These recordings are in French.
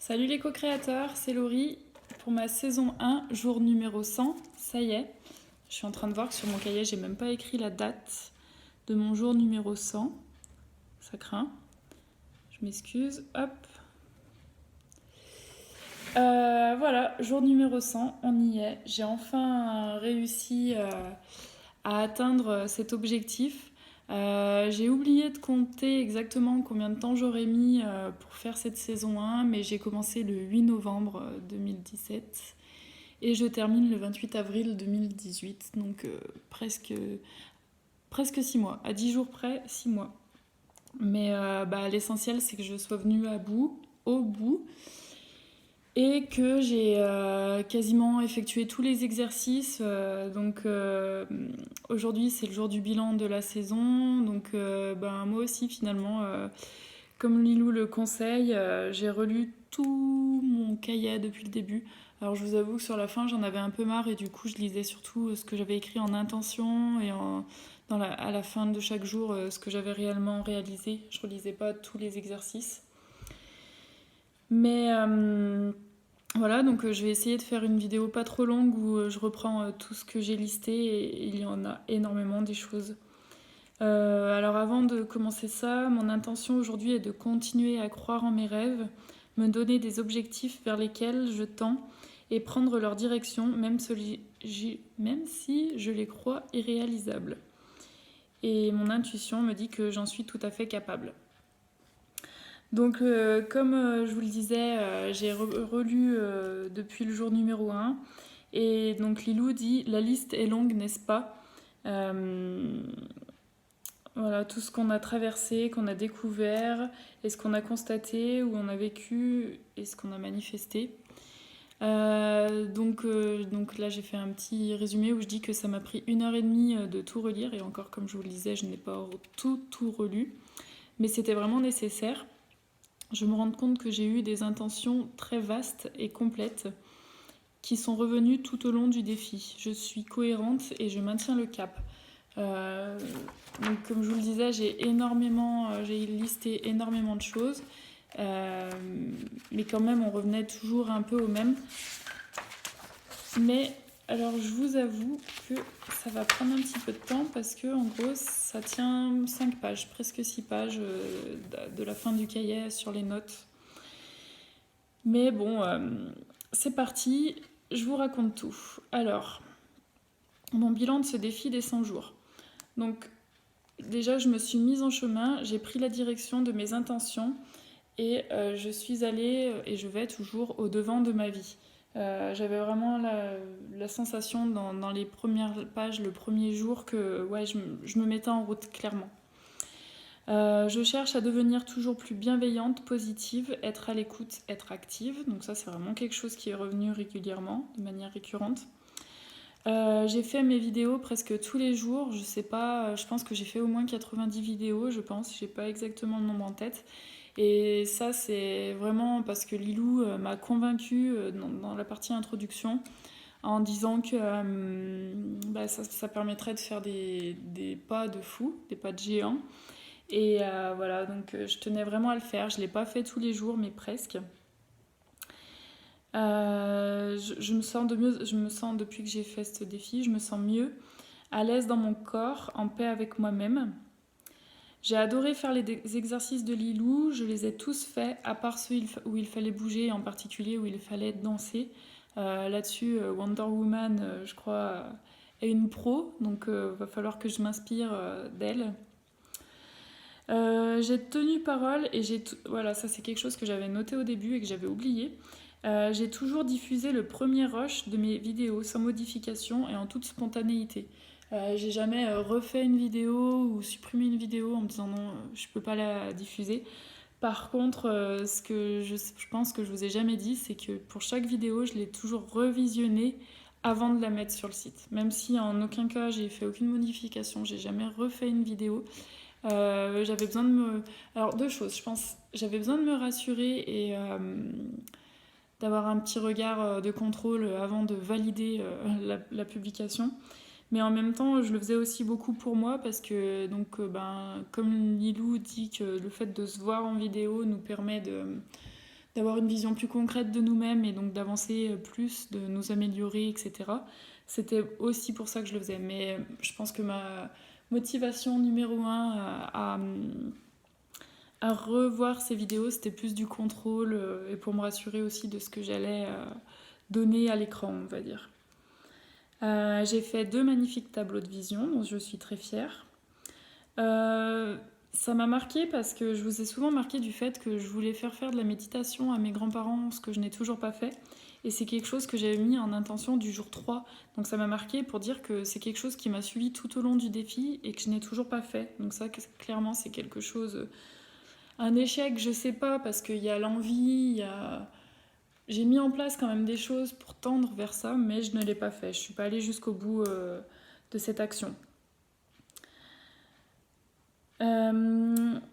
Salut les co-créateurs, c'est Laurie pour ma saison 1, jour numéro 100. Ça y est, je suis en train de voir que sur mon cahier, j'ai même pas écrit la date de mon jour numéro 100. Ça craint. Je m'excuse. Hop. Voilà, jour numéro 100, on y est. J'ai enfin réussi à atteindre cet objectif. J'ai oublié de compter exactement combien de temps j'aurais mis pour faire cette saison 1, mais j'ai commencé le 8 novembre 2017 et je termine le 28 avril 2018, donc presque 6 mois, à 10 jours près, 6 mois. Mais l'essentiel, c'est que je sois venue au bout, et que j'ai quasiment effectué tous les exercices. Aujourd'hui, c'est le jour du bilan de la saison. Donc moi aussi, finalement, comme Lilou le conseille, j'ai relu tout mon cahier depuis le début. Alors je vous avoue que sur la fin, j'en avais un peu marre et du coup, je lisais surtout ce que j'avais écrit en intention et à la fin de chaque jour, ce que j'avais réellement réalisé. Je relisais pas tous les exercices. Mais voilà, donc je vais essayer de faire une vidéo pas trop longue où je reprends tout ce que j'ai listé et il y en a énormément des choses. Alors avant de commencer ça, mon intention aujourd'hui est de continuer à croire en mes rêves, me donner des objectifs vers lesquels je tends et prendre leur direction, même si je les crois irréalisables. Et mon intuition me dit que j'en suis tout à fait capable. Donc comme je vous le disais, j'ai relu depuis le jour numéro 1. Et donc Lilou dit « La liste est longue, n'est-ce pas ?» Voilà, tout ce qu'on a traversé, qu'on a découvert, et ce qu'on a constaté, où on a vécu, et ce qu'on a manifesté. Donc là, j'ai fait un petit résumé où je dis que ça m'a pris 1h30 de tout relire. Et encore, comme je vous le disais, je n'ai pas tout relu. Mais c'était vraiment nécessaire. Je me rends compte que j'ai eu des intentions très vastes et complètes qui sont revenues tout au long du défi. Je suis cohérente et je maintiens le cap. Donc comme je vous le disais, j'ai listé énormément de choses, mais quand même on revenait toujours un peu au même. Mais alors je vous avoue que ça va prendre un petit peu de temps parce que en gros ça tient 5 pages, presque 6 pages de la fin du cahier sur les notes. Mais bon, c'est parti, je vous raconte tout. Alors, mon bilan de ce défi des 100 jours. Donc déjà, je me suis mise en chemin, j'ai pris la direction de mes intentions et je suis allée, et je vais toujours, au devant de ma vie. J'avais vraiment la sensation dans les premières pages, le premier jour, que ouais, je me mettais en route, clairement. Je cherche à devenir toujours plus bienveillante, positive, être à l'écoute, être active. Donc ça, c'est vraiment quelque chose qui est revenu régulièrement, de manière récurrente. J'ai fait mes vidéos presque tous les jours, je sais pas, je pense que j'ai fait au moins 90 vidéos, je pense, j'ai pas exactement le nombre en tête. Et ça, c'est vraiment parce que Lilou m'a convaincue dans la partie introduction en disant que ça permettrait de faire des pas de fou, des pas de géant. Et voilà, donc je tenais vraiment à le faire. Je l'ai pas fait tous les jours, mais presque. Je me sens depuis que j'ai fait ce défi, je me sens mieux, à l'aise dans mon corps, en paix avec moi-même. J'ai adoré faire les exercices de Lilou, je les ai tous faits, à part ceux où il fallait bouger, en particulier où il fallait danser. Là-dessus, Wonder Woman, je crois, est une pro, donc va falloir que je m'inspire d'elle. J'ai tenu parole et voilà, ça c'est quelque chose que j'avais noté au début et que j'avais oublié. J'ai toujours diffusé le premier rush de mes vidéos sans modification et en toute spontanéité. J'ai jamais refait une vidéo ou supprimé une vidéo en me disant non, je peux pas la diffuser. Par contre, ce que je pense que je vous ai jamais dit, c'est que pour chaque vidéo, je l'ai toujours revisionnée avant de la mettre sur le site. Même si en aucun cas j'ai fait aucune modification, j'ai jamais refait une vidéo. J'avais besoin de me... Alors deux choses, je pense. J'avais besoin de me rassurer et d'avoir un petit regard de contrôle avant de valider la publication. Mais en même temps, je le faisais aussi beaucoup pour moi parce que, donc, comme Lilou dit que le fait de se voir en vidéo nous permet d'avoir une vision plus concrète de nous-mêmes et donc d'avancer plus, de nous améliorer, etc. C'était aussi pour ça que je le faisais. Mais je pense que ma motivation numéro 1 à revoir ces vidéos, c'était plus du contrôle et pour me rassurer aussi de ce que j'allais donner à l'écran, on va dire. J'ai fait 2 magnifiques tableaux de vision dont je suis très fière. Ça m'a marqué parce que je vous ai souvent marqué du fait que je voulais faire de la méditation à mes grands-parents, ce que je n'ai toujours pas fait. Et c'est quelque chose que j'avais mis en intention du jour 3. Donc ça m'a marqué pour dire que c'est quelque chose qui m'a suivi tout au long du défi et que je n'ai toujours pas fait. Donc ça, clairement, c'est quelque chose... Un échec, je sais pas, parce qu'il y a l'envie, il y a... J'ai mis en place quand même des choses pour tendre vers ça, mais je ne l'ai pas fait. Je suis pas allée jusqu'au bout de cette action.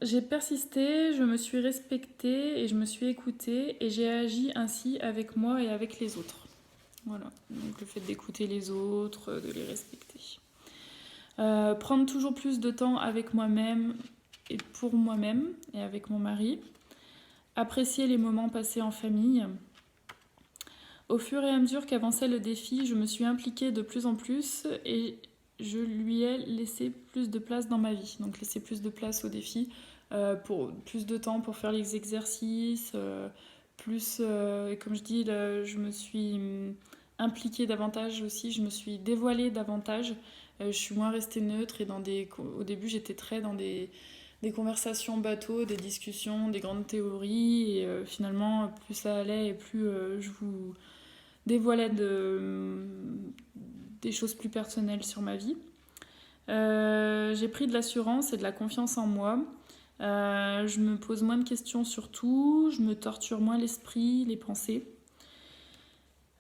J'ai persisté, je me suis respectée et je me suis écoutée et j'ai agi ainsi avec moi et avec les autres. Voilà, donc le fait d'écouter les autres, de les respecter. Prendre toujours plus de temps avec moi-même et pour moi-même et avec mon mari. Apprécier les moments passés en famille. Au fur et à mesure qu'avançait le défi, je me suis impliquée de plus en plus et je lui ai laissé plus de place dans ma vie. Donc laisser plus de place au défi, pour plus de temps pour faire les exercices, et comme je dis, là, je me suis impliquée davantage aussi, je me suis dévoilée davantage. Je suis moins restée neutre et au début j'étais très dans des conversations bateaux, des discussions, des grandes théories et finalement plus ça allait et plus je vous dévoilais des choses plus personnelles sur ma vie. J'ai pris de l'assurance et de la confiance en moi. Je me pose moins de questions sur tout, je me torture moins l'esprit, les pensées.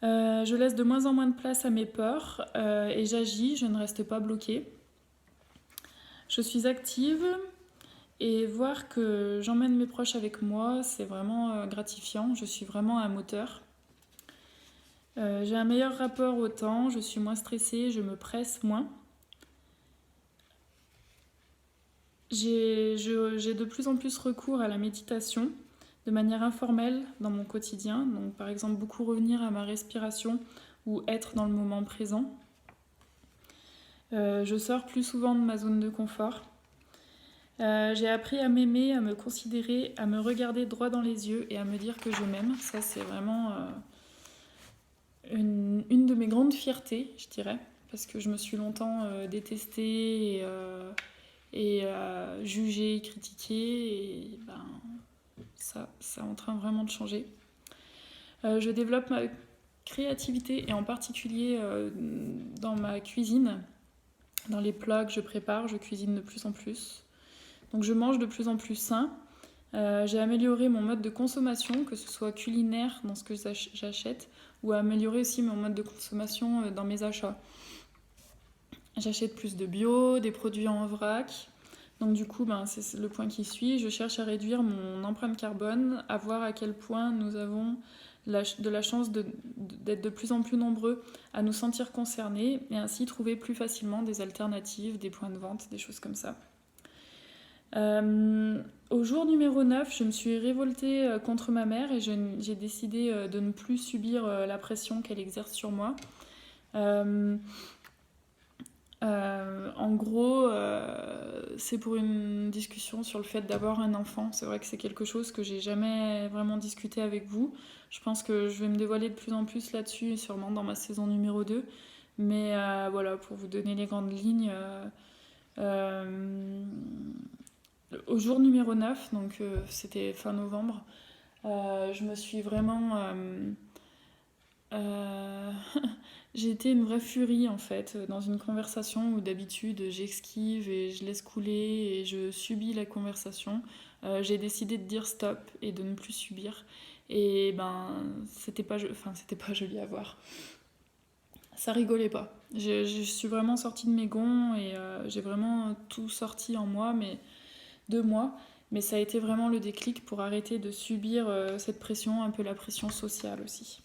Je laisse de moins en moins de place à mes peurs et j'agis, je ne reste pas bloquée. Je suis active et voir que j'emmène mes proches avec moi, c'est vraiment gratifiant. Je suis vraiment un moteur. J'ai un meilleur rapport au temps, je suis moins stressée, je me presse moins. J'ai de plus en plus recours à la méditation de manière informelle dans mon quotidien. Donc, par exemple, beaucoup revenir à ma respiration ou être dans le moment présent. Je sors plus souvent de ma zone de confort. J'ai appris à m'aimer, à me considérer, à me regarder droit dans les yeux et à me dire que je m'aime. Ça, c'est vraiment une de mes grandes fiertés, je dirais, parce que je me suis longtemps détestée et jugée, critiquée, et ben, ça est en train vraiment de changer. Je développe ma créativité et en particulier dans ma cuisine, dans les plats que je prépare, je cuisine de plus en plus. Donc je mange de plus en plus sain. J'ai amélioré mon mode de consommation, que ce soit culinaire dans ce que j'achète, ou amélioré aussi mon mode de consommation dans mes achats. J'achète plus de bio, des produits en vrac. Donc du coup, c'est le point qui suit. Je cherche à réduire mon empreinte carbone, à voir à quel point nous avons de la chance d'être de plus en plus nombreux à nous sentir concernés et ainsi trouver plus facilement des alternatives, des points de vente, des choses comme ça. Au jour numéro 9, je me suis révoltée contre ma mère et j'ai décidé de ne plus subir la pression qu'elle exerce sur moi. En gros, c'est pour une discussion sur le fait d'avoir un enfant. C'est vrai que c'est quelque chose que j'ai jamais vraiment discuté avec vous. Je pense que je vais me dévoiler de plus en plus là-dessus, sûrement dans ma saison numéro 2. Mais voilà, pour vous donner les grandes lignes, au jour numéro 9, donc c'était fin novembre, je me suis vraiment... j'ai été une vraie furie en fait, dans une conversation où d'habitude j'esquive et je laisse couler et je subis la conversation. J'ai décidé de dire stop et de ne plus subir. Et c'était pas joli à voir. Ça rigolait pas. Je suis vraiment sortie de mes gonds et j'ai vraiment tout sorti en moi, de moi. Mais ça a été vraiment le déclic pour arrêter de subir cette pression, un peu la pression sociale aussi.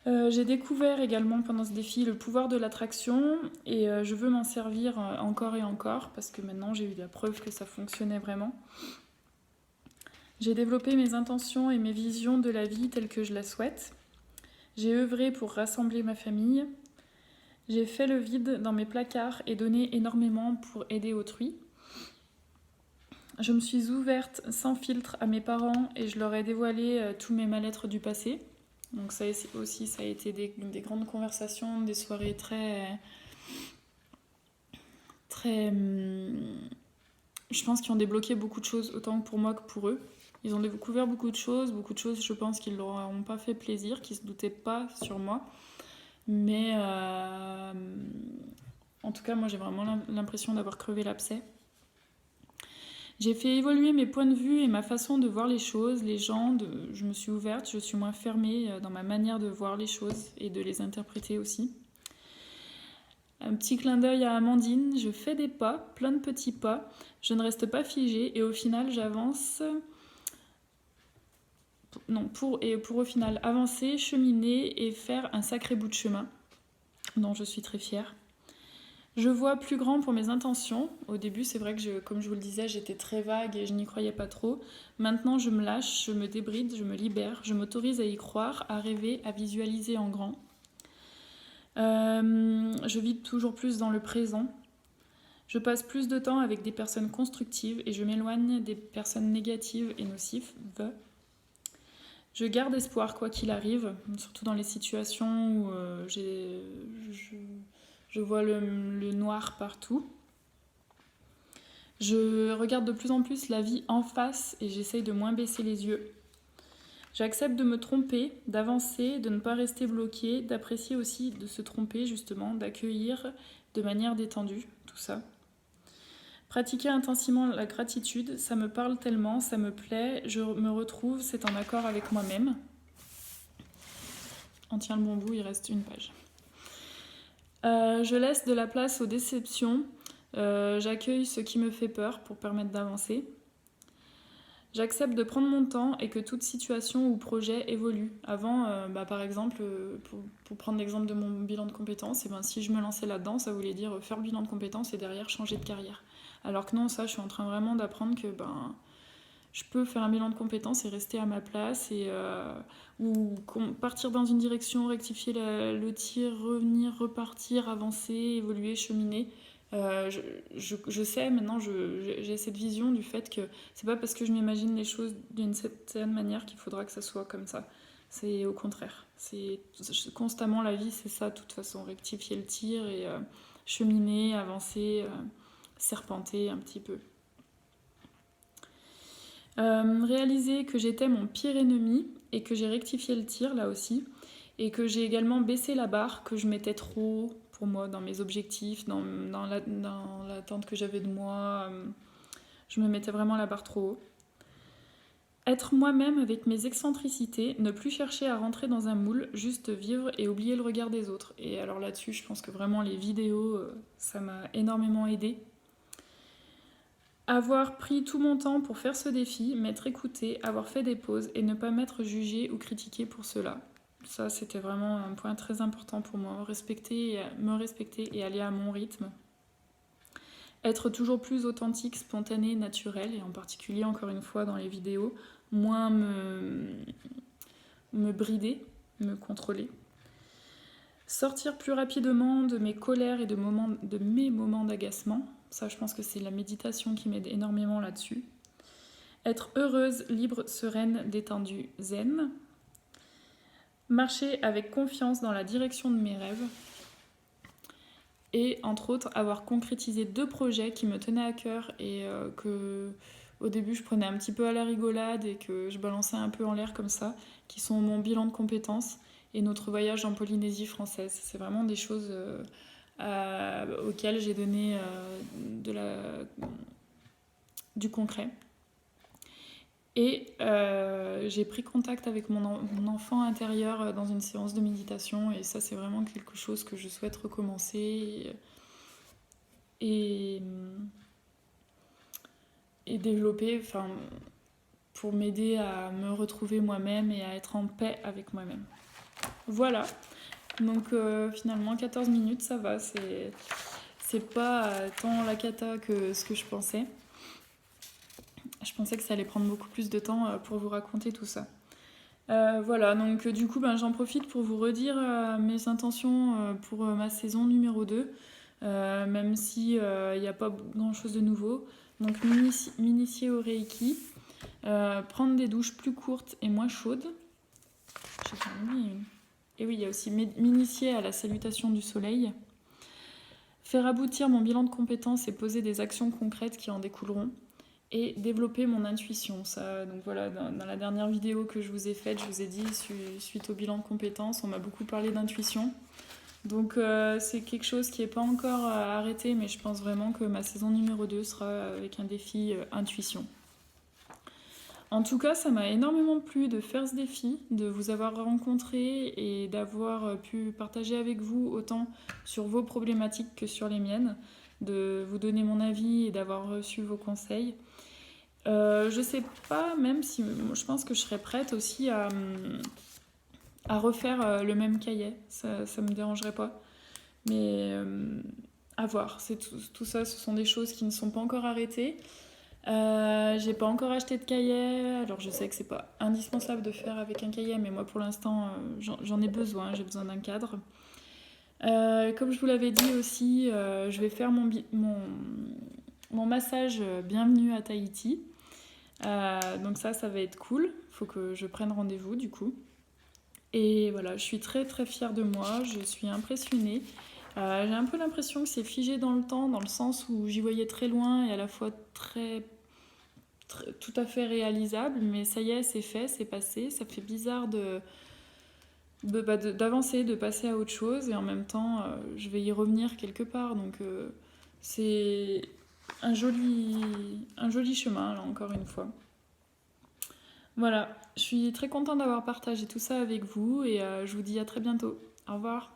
J'ai découvert également pendant ce défi le pouvoir de l'attraction et je veux m'en servir encore et encore parce que maintenant j'ai eu la preuve que ça fonctionnait vraiment. J'ai développé mes intentions et mes visions de la vie telles que je la souhaite. J'ai œuvré pour rassembler ma famille. J'ai fait le vide dans mes placards et donné énormément pour aider autrui. Je me suis ouverte sans filtre à mes parents et je leur ai dévoilé tous mes mal-être du passé. Donc ça aussi, ça a été des grandes conversations, des soirées très... je pense qu'ils ont débloqué beaucoup de choses, autant pour moi que pour eux. Ils ont découvert beaucoup de choses, je pense qu'ils ne leur ont pas fait plaisir, qu'ils ne se doutaient pas sur moi. Mais en tout cas, moi j'ai vraiment l'impression d'avoir crevé l'abcès. J'ai fait évoluer mes points de vue et ma façon de voir les choses, les gens. Je me suis ouverte, je suis moins fermée dans ma manière de voir les choses et de les interpréter aussi. Un petit clin d'œil à Amandine, je fais des pas, plein de petits pas. Je ne reste pas figée et au final j'avance. Non, pour au final avancer, cheminer et faire un sacré bout de chemin, dont je suis très fière. Je vois plus grand pour mes intentions. Au début, c'est vrai que, comme je vous le disais, j'étais très vague et je n'y croyais pas trop. Maintenant, je me lâche, je me débride, je me libère, je m'autorise à y croire, à rêver, à visualiser en grand. Je vis toujours plus dans le présent. Je passe plus de temps avec des personnes constructives et je m'éloigne des personnes négatives et nocives. Je garde espoir quoi qu'il arrive, surtout dans les situations où je vois le noir partout. Je regarde de plus en plus la vie en face et j'essaye de moins baisser les yeux. J'accepte de me tromper, d'avancer, de ne pas rester bloquée, d'apprécier aussi de se tromper justement, d'accueillir de manière détendue, tout ça. Pratiquer intensément la gratitude, ça me parle tellement, ça me plaît, je me retrouve, c'est en accord avec moi-même. On tient le bon bout, il reste une page. Je laisse de la place aux déceptions, j'accueille ce qui me fait peur pour permettre d'avancer. J'accepte de prendre mon temps et que toute situation ou projet évolue. Avant, par exemple, pour prendre l'exemple de mon bilan de compétences, si je me lançais là-dedans, ça voulait dire faire le bilan de compétences et derrière changer de carrière. Alors que non, ça, je suis en train vraiment d'apprendre que je peux faire un bilan de compétences et rester à ma place ou partir dans une direction, rectifier le tir, revenir, repartir, avancer, évoluer, cheminer. Je sais maintenant, j'ai cette vision du fait que c'est pas parce que je m'imagine les choses d'une certaine manière qu'il faudra que ça soit comme ça. C'est au contraire. C'est constamment la vie, c'est ça, de toute façon, rectifier le tir et cheminer, avancer, serpenter un petit peu. Réaliser que j'étais mon pire ennemi et que j'ai rectifié le tir là aussi et que j'ai également baissé la barre, que je mettais trop pour moi dans mes objectifs, dans l'attente que j'avais de moi. Je me mettais vraiment la barre trop haut. Être moi-même avec mes excentricités, ne plus chercher à rentrer dans un moule, juste vivre et oublier le regard des autres. Et alors là-dessus, je pense que vraiment les vidéos, ça m'a énormément aidée. Avoir pris tout mon temps pour faire ce défi, m'être écoutée, avoir fait des pauses et ne pas m'être jugée ou critiquée pour cela. Ça, c'était vraiment un point très important pour moi. Me respecter et aller à mon rythme. Être toujours plus authentique, spontanée, naturelle, et en particulier, encore une fois, dans les vidéos, moins me brider, me contrôler. Sortir plus rapidement de mes colères et de mes moments d'agacement. Ça, je pense que c'est la méditation qui m'aide énormément là-dessus. Être heureuse, libre, sereine, détendue, zen. Marcher avec confiance dans la direction de mes rêves. Et entre autres, avoir concrétisé 2 projets qui me tenaient à cœur et que au début je prenais un petit peu à la rigolade et que je balançais un peu en l'air comme ça, qui sont mon bilan de compétences et notre voyage en Polynésie française. C'est vraiment des choses auxquelles j'ai donné du concret. Et j'ai pris contact avec mon enfant intérieur dans une séance de méditation et ça c'est vraiment quelque chose que je souhaite recommencer et développer pour m'aider à me retrouver moi-même et à être en paix avec moi-même. Voilà, donc finalement 14 minutes ça va, c'est pas tant la cata que ce que je pensais. Je pensais que ça allait prendre beaucoup plus de temps pour vous raconter tout ça. Voilà, donc du coup, j'en profite pour vous redire mes intentions pour ma saison numéro 2, même si il n'y a pas grand-chose de nouveau. Donc m'initier au Reiki, prendre des douches plus courtes et moins chaudes. J'ai pas oublié une. Et oui, il y a aussi m'initier à la salutation du soleil, faire aboutir mon bilan de compétences et poser des actions concrètes qui en découleront, et développer mon intuition. Ça, donc voilà, dans la dernière vidéo que je vous ai faite, je vous ai dit, suite au bilan de compétences, on m'a beaucoup parlé d'intuition. Donc c'est quelque chose qui n'est pas encore arrêté, mais je pense vraiment que ma saison numéro 2 sera avec un défi intuition. En tout cas, ça m'a énormément plu de faire ce défi, de vous avoir rencontré et d'avoir pu partager avec vous autant sur vos problématiques que sur les miennes, de vous donner mon avis et d'avoir reçu vos conseils. Je sais pas, même si je pense que je serais prête aussi à refaire le même cahier, ça me dérangerait pas. Mais à voir, tout ça, ce sont des choses qui ne sont pas encore arrêtées. J'ai pas encore acheté de cahier, alors je sais que c'est pas indispensable de faire avec un cahier, mais moi pour l'instant j'en ai besoin, j'ai besoin d'un cadre. Comme je vous l'avais dit aussi, je vais faire mon massage bienvenue à Tahiti. Donc ça va être cool, faut que je prenne rendez-vous du coup. Et voilà, je suis très très fière de moi, je suis impressionnée. J'ai un peu l'impression que c'est figé dans le temps, dans le sens où j'y voyais très loin et à la fois tout à fait réalisable, mais ça y est, c'est fait, c'est passé. Ça fait bizarre d'avancer, de passer à autre chose, et en même temps, je vais y revenir quelque part. Donc c'est un joli chemin, là, encore une fois. Voilà, je suis très contente d'avoir partagé tout ça avec vous, et je vous dis à très bientôt. Au revoir.